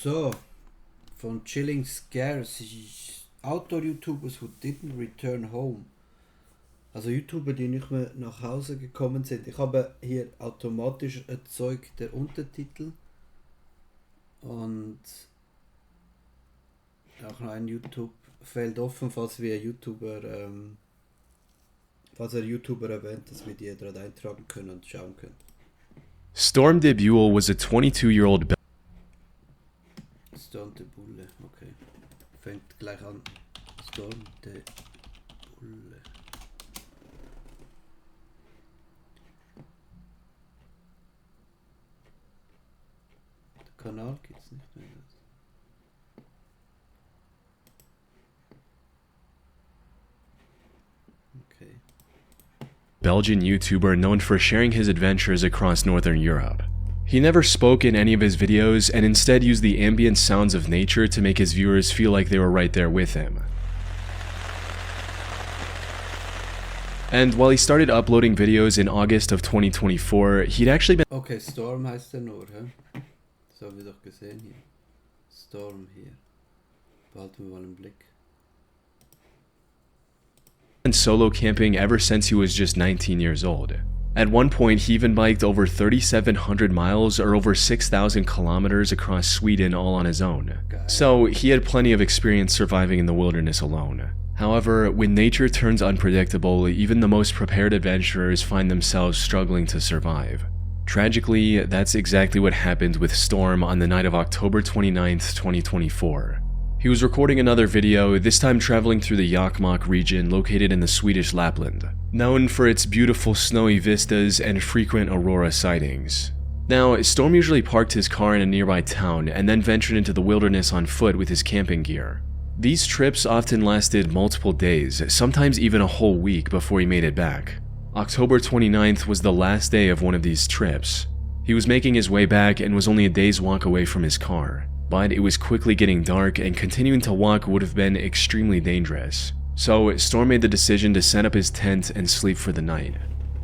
So, von Chilling Scares. Outdoor-YouTubers who didn't return home. Also YouTuber, die nicht mehr nach Hause gekommen sind. Ich habe hier automatisch erzeugt der Untertitel. Und auch noch ein YouTube-Feld offen, falls er YouTuber erwähnt, dass wir die gerade eintragen können und schauen können. Storm de Beul was a 22-year-old Storm de Bulle, okay. Fängt gleich an. Storm de Bulle. Der Kanal gibt's nicht mehr. Okay. Belgian YouTuber known for sharing his adventures across Northern Europe. He never spoke in any of his videos and instead used the ambient sounds of nature to make his viewers feel like they were right there with him. And while he started uploading videos in August of 2024, he'd actually been Okay, Storm heißt er nur, hä? Das haben wir doch gesehen hier. Storm hier. Behalten wir mal im Blick. solo camping ever since he was just 19 years old. At one point, he even biked over 3,700 miles or over 6,000 kilometers across Sweden all on his own. So he had plenty of experience surviving in the wilderness alone. However, when nature turns unpredictable, even the most prepared adventurers find themselves struggling to survive. Tragically, that's exactly what happened with Storm on the night of October 29th, 2024. He was recording another video, this time traveling through the Jokkmokk region located in the Swedish Lapland, known for its beautiful snowy vistas and frequent aurora sightings. Now, Storm usually parked his car in a nearby town and then ventured into the wilderness on foot with his camping gear. These trips often lasted multiple days, sometimes even a whole week before he made it back. October 29th was the last day of one of these trips. He was making his way back and was only a day's walk away from his car. But it was quickly getting dark and continuing to walk would have been extremely dangerous. So Storm made the decision to set up his tent and sleep for the night.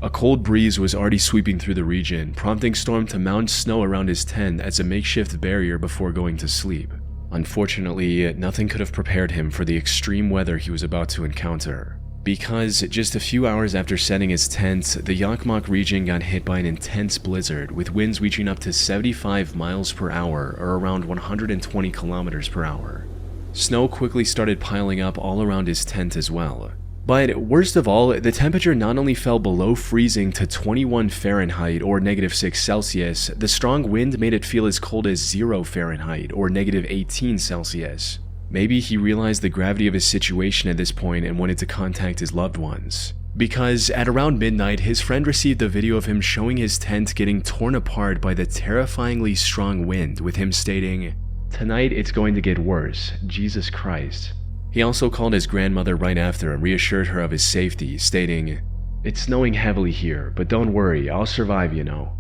A cold breeze was already sweeping through the region, prompting Storm to mount snow around his tent as a makeshift barrier before going to sleep. Unfortunately, nothing could have prepared him for the extreme weather he was about to encounter. Because just a few hours after setting his tent, the Jokkmokk region got hit by an intense blizzard with winds reaching up to 75 miles per hour or around 120 kilometers per hour. Snow quickly started piling up all around his tent as well. But worst of all, the temperature not only fell below freezing to 21 Fahrenheit or -6 Celsius, the strong wind made it feel as cold as 0 Fahrenheit or -18 Celsius. Maybe he realized the gravity of his situation at this point and wanted to contact his loved ones. Because at around midnight, his friend received a video of him showing his tent getting torn apart by the terrifyingly strong wind, with him stating, "Tonight it's going to get worse, Jesus Christ." He also called his grandmother right after and reassured her of his safety, stating, "It's snowing heavily here, but don't worry, I'll survive, you know."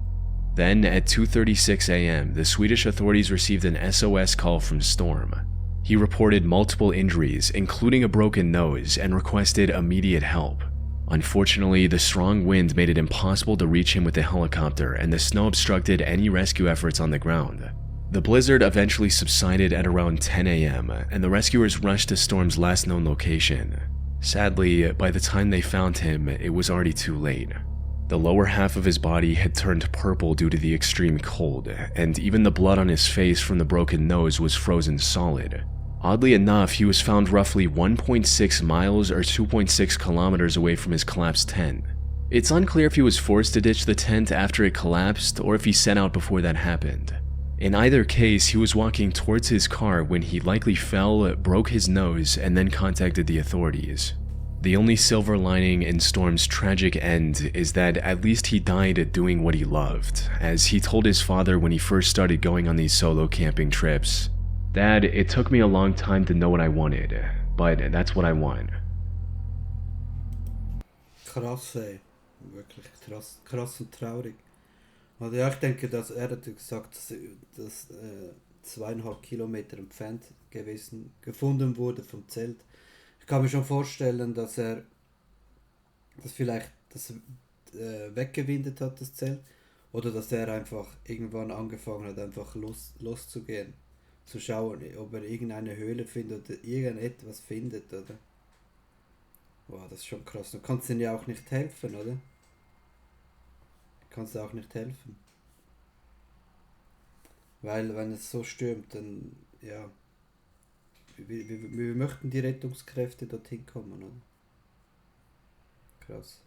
Then at 2:36 a.m., the Swedish authorities received an SOS call from Storm. He reported multiple injuries, including a broken nose, and requested immediate help. Unfortunately, the strong wind made it impossible to reach him with a helicopter, and the snow obstructed any rescue efforts on the ground. The blizzard eventually subsided at around 10 a.m., and the rescuers rushed to Storm's last known location. Sadly, by the time they found him, it was already too late. The lower half of his body had turned purple due to the extreme cold, and even the blood on his face from the broken nose was frozen solid. Oddly enough, he was found roughly 1.6 miles or 2.6 kilometers away from his collapsed tent. It's unclear if he was forced to ditch the tent after it collapsed or if he set out before that happened. In either case, he was walking towards his car when he likely fell, broke his nose, and then contacted the authorities. The only silver lining in Storm's tragic end is that at least he died doing what he loved, as he told his father when he first started going on these solo camping trips, "Dad, it took me a long time to know what I wanted, but that's what I want." Krass, ey. Wirklich krass und traurig. Also ja, ich denke, dass er hat gesagt, dass 2,5 Kilometer entfernt gefunden wurde vom Zelt. Ich kann mir schon vorstellen, dass er das vielleicht weggewindet hat, das Zelt. Oder dass er einfach irgendwann angefangen hat, einfach loszugehen. zu schauen, ob er irgendeine Höhle findet oder irgendetwas findet, oder? Wow, das ist schon krass. Du kannst ihnen ja auch nicht helfen, oder? Du kannst auch nicht helfen. Weil wenn es so stürmt, dann, ja, wir möchten die Rettungskräfte dorthin kommen, oder? Krass.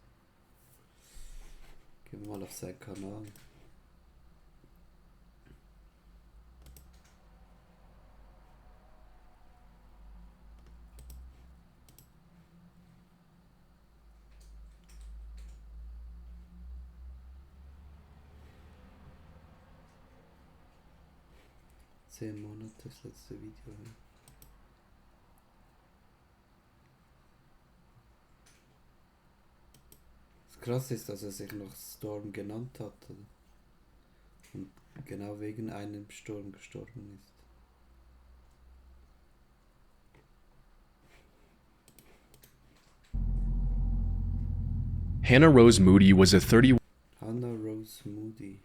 Gehen wir mal auf seinen Kanal. Zehn Monate, das letzte Video. Ja. Das Krasse ist, dass er sich noch Storm genannt hat, oder? Und genau wegen einem Sturm gestorben ist. Hannah Rose Moody was a 31 Hannah Rose Moody.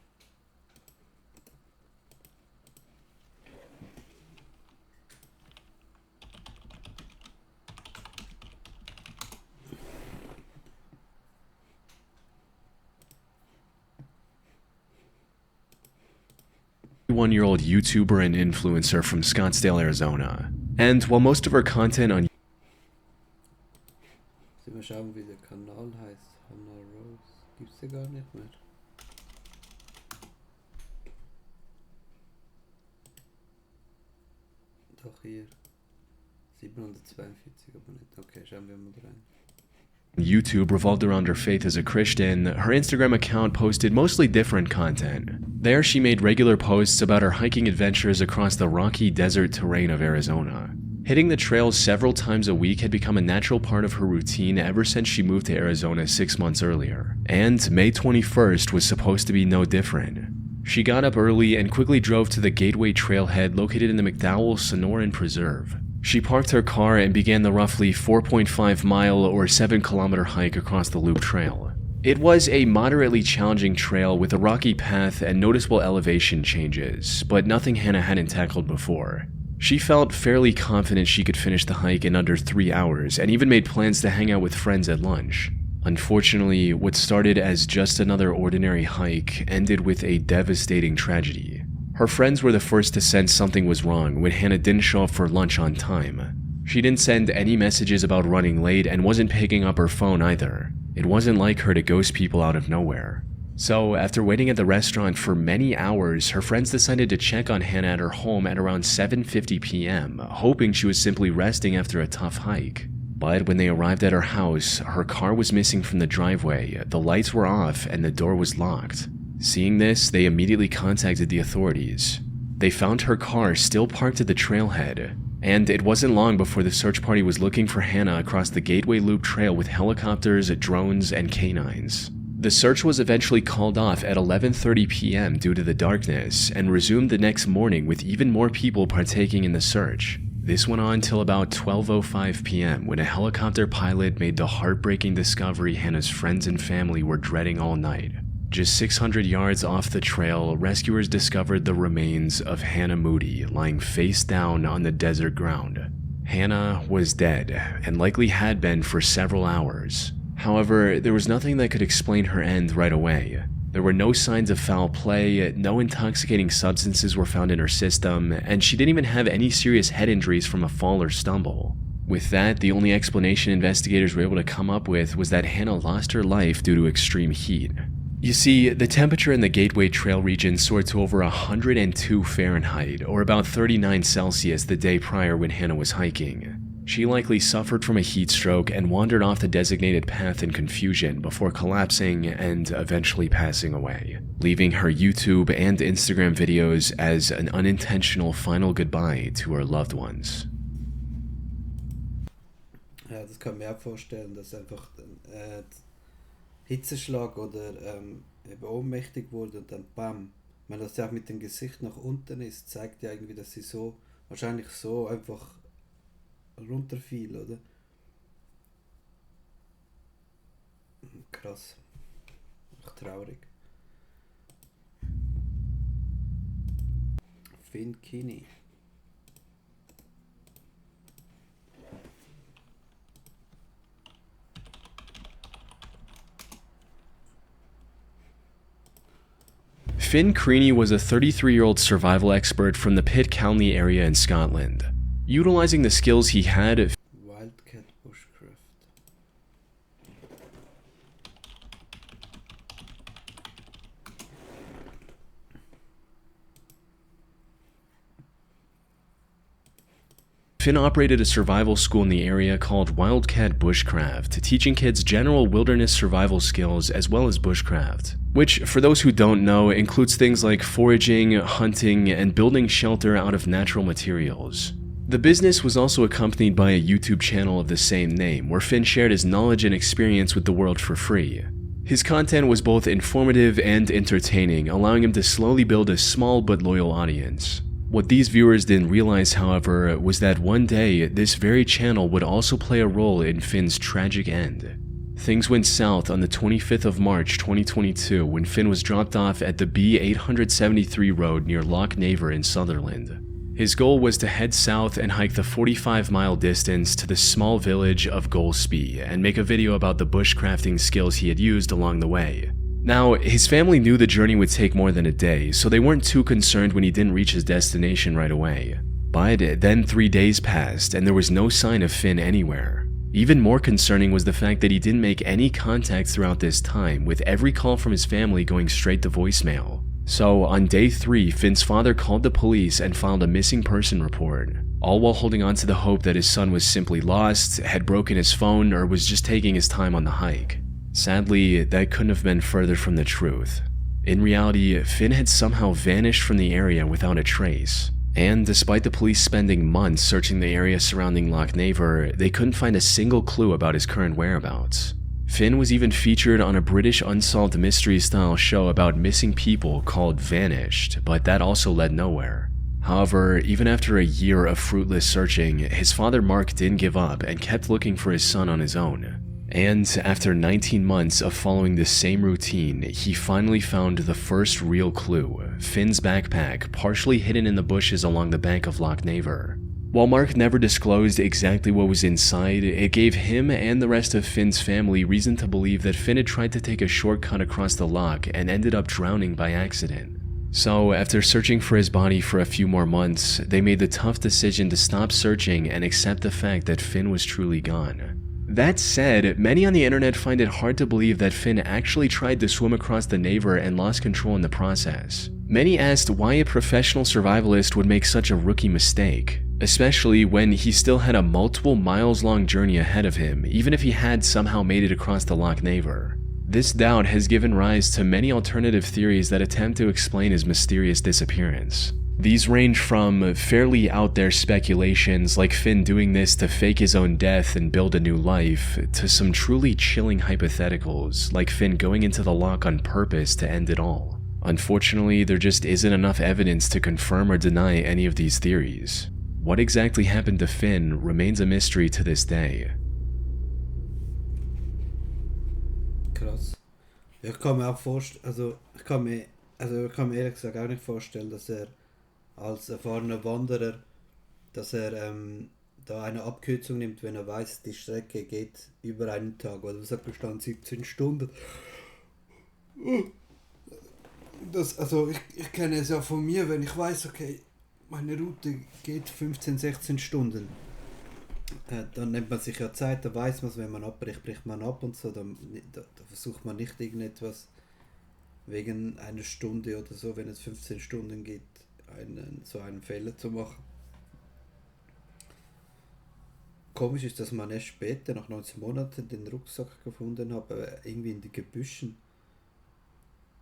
year-old YouTuber and influencer from Scottsdale, Arizona. And while most of her content on Mal schauen, wie der Kanal heißt. Hannah Rose. Gibt's ja gar nicht mehr. Doch hier. 742, aber nicht. Okay, schauen wir mal rein. YouTube revolved around her faith as a Christian, her Instagram account posted mostly different content. There, she made regular posts about her hiking adventures across the rocky desert terrain of Arizona. Hitting the trails several times a week had become a natural part of her routine ever since she moved to Arizona 6 months earlier. And May 21st was supposed to be no different. She got up early and quickly drove to the Gateway Trailhead located in the McDowell Sonoran Preserve. She parked her car and began the roughly 4.5 mile or 7 kilometer hike across the loop trail. It was a moderately challenging trail with a rocky path and noticeable elevation changes, but nothing Hannah hadn't tackled before. She felt fairly confident she could finish the hike in under 3 hours and even made plans to hang out with friends at lunch. Unfortunately, what started as just another ordinary hike ended with a devastating tragedy. Her friends were the first to sense something was wrong when Hannah didn't show up for lunch on time. She didn't send any messages about running late and wasn't picking up her phone either. It wasn't like her to ghost people out of nowhere. So, after waiting at the restaurant for many hours, her friends decided to check on Hannah at her home at around 7:50 p.m., hoping she was simply resting after a tough hike. But when they arrived at her house, her car was missing from the driveway, the lights were off, and the door was locked. Seeing this, they immediately contacted the authorities. They found her car still parked at the trailhead, and it wasn't long before the search party was looking for Hannah across the Gateway Loop Trail with helicopters, drones, and canines. The search was eventually called off at 11:30 p.m. due to the darkness, and resumed the next morning with even more people partaking in the search. This went on till about 12:05 p.m. when a helicopter pilot made the heartbreaking discovery Hannah's friends and family were dreading all night. Just 600 yards off the trail, rescuers discovered the remains of Hannah Moody lying face down on the desert ground. Hannah was dead, and likely had been for several hours. However, there was nothing that could explain her end right away. There were no signs of foul play, no intoxicating substances were found in her system, and she didn't even have any serious head injuries from a fall or stumble. With that, the only explanation investigators were able to come up with was that Hannah lost her life due to extreme heat. You see, the temperature in the Gateway Trail region soared to over 102 Fahrenheit, or about 39 Celsius the day prior when Hannah was hiking. She likely suffered from a heat stroke and wandered off the designated path in confusion before collapsing and eventually passing away, leaving her YouTube and Instagram videos as an unintentional final goodbye to her loved ones. Ja, das kann ich mir auch vorstellen, dass einfach Hitzeschlag oder eben ohnmächtig wurde und dann bam. Wenn das ja auch mit dem Gesicht nach unten ist, zeigt ja irgendwie, dass sie so, wahrscheinlich so einfach runterfiel, oder? Krass. Ach, traurig. Finn Kinney. Finn Creaney was a 33-year-old survival expert from the Pitt County area in Scotland. Utilizing the skills he had, Wildcat Bushcraft. Finn operated a survival school in the area called Wildcat Bushcraft, teaching kids general wilderness survival skills as well as bushcraft, which, for those who don't know, includes things like foraging, hunting, and building shelter out of natural materials. The business was also accompanied by a YouTube channel of the same name, where Finn shared his knowledge and experience with the world for free. His content was both informative and entertaining, allowing him to slowly build a small but loyal audience. What these viewers didn't realize, however, was that one day, this very channel would also play a role in Finn's tragic end. Things went south on the 25th of March 2022 when Finn was dropped off at the B873 road near Loch Naver in Sutherland. His goal was to head south and hike the 45-mile distance to the small village of Golspie and make a video about the bushcrafting skills he had used along the way. Now, his family knew the journey would take more than a day, so they weren't too concerned when he didn't reach his destination right away. But then 3 days passed and there was no sign of Finn anywhere. Even more concerning was the fact that he didn't make any contact throughout this time, with every call from his family going straight to voicemail. So on day 3, Finn's father called the police and filed a missing person report, all while holding on to the hope that his son was simply lost, had broken his phone, or was just taking his time on the hike. Sadly, that couldn't have been further from the truth. In reality, Finn had somehow vanished from the area without a trace. And despite the police spending months searching the area surrounding Loch Naver, they couldn't find a single clue about his current whereabouts. Finn was even featured on a British unsolved mystery-style show about missing people called Vanished, but that also led nowhere. However, even after a year of fruitless searching, his father Mark didn't give up and kept looking for his son on his own. And after 19 months of following the same routine, he finally found the first real clue, Finn's backpack, partially hidden in the bushes along the bank of Loch Naver. While Mark never disclosed exactly what was inside, it gave him and the rest of Finn's family reason to believe that Finn had tried to take a shortcut across the loch and ended up drowning by accident. So, after searching for his body for a few more months, they made the tough decision to stop searching and accept the fact that Finn was truly gone. That said, many on the internet find it hard to believe that Finn actually tried to swim across the Naver and lost control in the process. Many asked why a professional survivalist would make such a rookie mistake, especially when he still had a multiple miles-long journey ahead of him, even if he had somehow made it across the Loch Naver. This doubt has given rise to many alternative theories that attempt to explain his mysterious disappearance. These range from fairly out there speculations like Finn doing this to fake his own death and build a new life, to some truly chilling hypotheticals like Finn going into the loch on purpose to end it all. Unfortunately, there just isn't enough evidence to confirm or deny any of these theories. What exactly happened to Finn remains a mystery to this day. Krass. Ich kann mir auch vorstellen, ich kann mir ehrlich gesagt auch nicht vorstellen, dass er als erfahrener Wanderer, dass er da eine Abkürzung nimmt, wenn er weiß, die Strecke geht über einen Tag. Oder was hat gestanden? 17 Stunden. Ich kenne es ja von mir, wenn ich weiß, okay, meine Route geht 15, 16 Stunden. Dann nimmt man sich ja Zeit, da weiß man es, wenn man abbricht, bricht man ab und so. Da versucht man nicht irgendetwas wegen einer Stunde oder so, wenn es 15 Stunden geht, so einen Fehler zu machen. Komisch ist, dass man erst später, nach 19 Monaten, den Rucksack gefunden hat, irgendwie in den Gebüschen.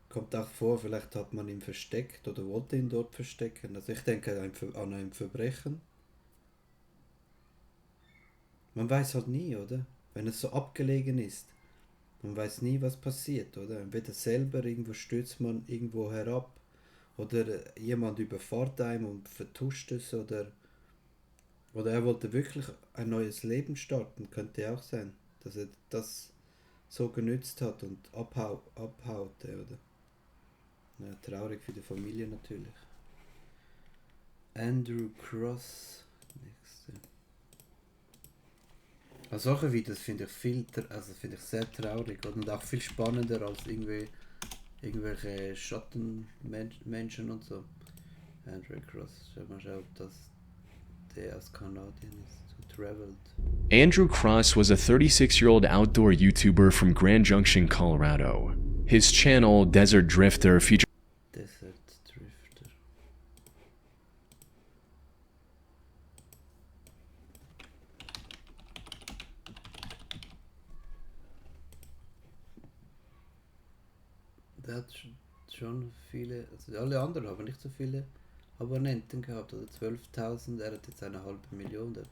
Kommt auch vor, vielleicht hat man ihn versteckt oder wollte ihn dort verstecken. Also ich denke an ein Verbrechen. Man weiß halt nie, oder? Wenn es so abgelegen ist, man weiß nie, was passiert, oder? Entweder selber, irgendwo stürzt man irgendwo herab, oder jemand überfährt einen und vertuscht es, oder er wollte wirklich ein neues Leben starten, könnte auch sein, dass er das so genützt hat und abhaute, oder? Ja, traurig für die Familie natürlich. Andrew Cross, nächste. Also solche Videos finde ich sehr traurig und auch viel spannender als irgendwie irgendwelche Schattenmenschen und so. Andrew Cross, schau mal schauen, ob das der aus Kanadien ist, who traveled. Andrew Cross was a 36-year-old outdoor YouTuber from Grand Junction, Colorado. His channel, Desert Drifter, featured Desert Drifter. Der hat schon viele, also alle anderen haben nicht so viele Abonnenten gehabt, oder 12.000, er hat jetzt 500.000, der hat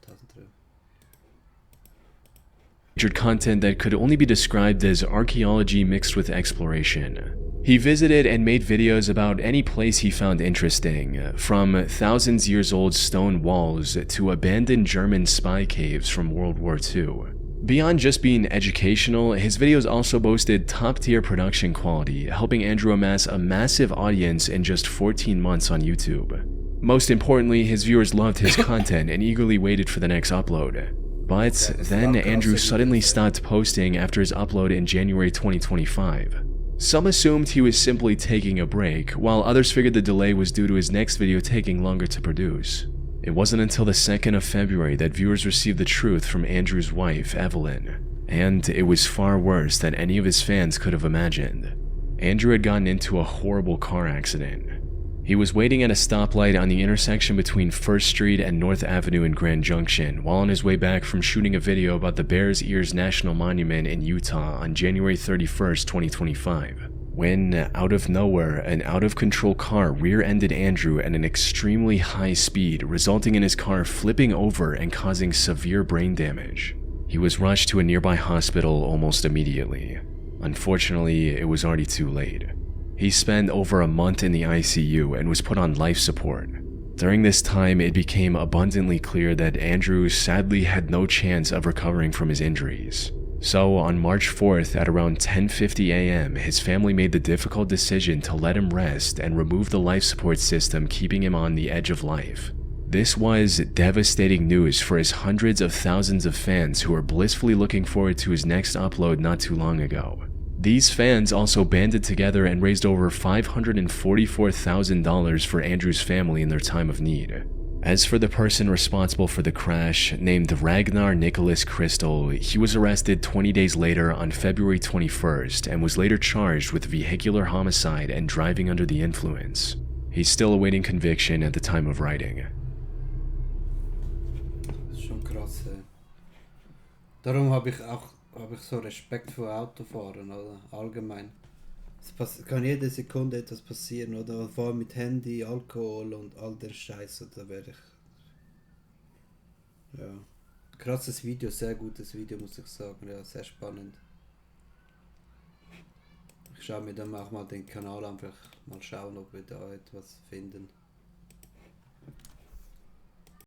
1.300. content that could only be described as archaeology mixed with exploration. He visited and made videos about any place he found interesting, from thousands years old stone walls to abandoned German spy caves from World War II. Beyond just being educational, his videos also boasted top-tier production quality, helping Andrew amass a massive audience in just 14 months on YouTube. Most importantly, his viewers loved his content and eagerly waited for the next upload. But then Andrew suddenly stopped posting after his upload in January 2025. Some assumed he was simply taking a break, while others figured the delay was due to his next video taking longer to produce. It wasn't until the 2nd of February that viewers received the truth from Andrew's wife, Evelyn, and it was far worse than any of his fans could have imagined. Andrew had gotten into a horrible car accident. He was waiting at a stoplight on the intersection between 1st Street and North Avenue in Grand Junction while on his way back from shooting a video about the Bears Ears National Monument in Utah on January 31st, 2025. When, out of nowhere, an out-of-control car rear-ended Andrew at an extremely high speed, resulting in his car flipping over and causing severe brain damage. He was rushed to a nearby hospital almost immediately. Unfortunately, it was already too late. He spent over a month in the ICU and was put on life support. During this time, it became abundantly clear that Andrew sadly had no chance of recovering from his injuries. So, on March 4th at around 10:50 a.m., his family made the difficult decision to let him rest and remove the life support system keeping him on the edge of life. This was devastating news for his hundreds of thousands of fans who were blissfully looking forward to his next upload not too long ago. These fans also banded together and raised over $544,000 for Andrew's family in their time of need. As for the person responsible for the crash, named Ragnar Nicholas Crystal, he was arrested 20 days later on February 21st and was later charged with vehicular homicide and driving under the influence. He's still awaiting conviction at the time of writing. Das ist schon krass. Darum habe ich so Respekt vor Autofahren, oder? Allgemein. Es kann jede Sekunde etwas passieren, oder? Vor allem mit Handy, Alkohol und all der Scheiße, da werde ich... Ja. Krasses Video, sehr gutes Video, muss ich sagen. Ja, sehr spannend. Ich schaue mir dann auch mal den Kanal einfach mal schauen, ob wir da etwas finden.